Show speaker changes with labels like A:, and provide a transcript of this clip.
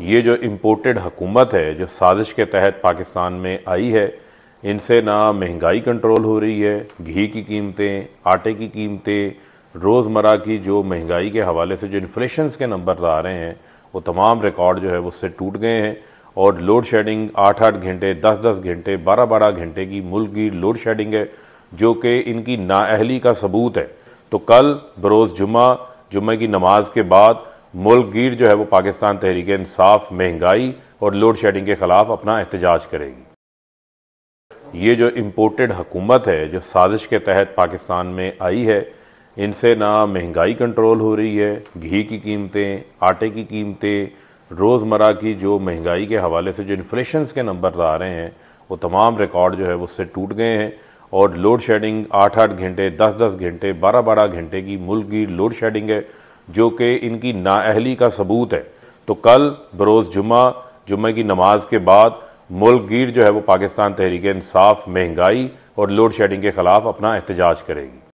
A: ये जो इम्पोर्टेड हुकूमत है जो साजिश के तहत पाकिस्तान में आई है, इनसे ना महंगाई कंट्रोल हो रही है। घी की कीमतें, आटे की कीमतें, रोज़मर्रा की जो महंगाई के हवाले से जो इन्फ्लेशंस के नंबर आ रहे हैं वो तमाम रिकॉर्ड जो है वो उससे टूट गए हैं। और लोड शेडिंग 8-8 घंटे, 10-10 घंटे, 12-12 घंटे की मुल्क की लोड शेडिंग है जो कि इनकी नाअहली का सबूत है। तो कल बरोज़ जुम्मे की नमाज के बाद मुल्क गिर जो है वो पाकिस्तान तहरीक इंसाफ महंगाई और लोड शेडिंग के खिलाफ अपना एहतजाज करेगी। ये जो इम्पोर्टेड हुकूमत है जो साजिश के तहत पाकिस्तान में आई है, इनसे ना महंगाई कंट्रोल हो रही है। घी की कीमतें, आटे की कीमतें, रोज़मर्रा की जो महंगाई के हवाले से जो इन्फ्लेशंस के नंबर आ रहे हैं वो तमाम रिकॉर्ड जो है वो उससे टूट गए हैं। और लोड शेडिंग 8-8 घंटे, 10-10 घंटे, 12-12 घंटे की मुल्क की लोड शेडिंग है जो कि इनकी नाअहली का सबूत है। तो कल बरोज़ जुम्मे की नमाज के बाद मुल्क गिर जो है वो पाकिस्तान तहरीक इंसाफ महंगाई और लोड शेडिंग के खिलाफ अपना एहतजाज करेगी।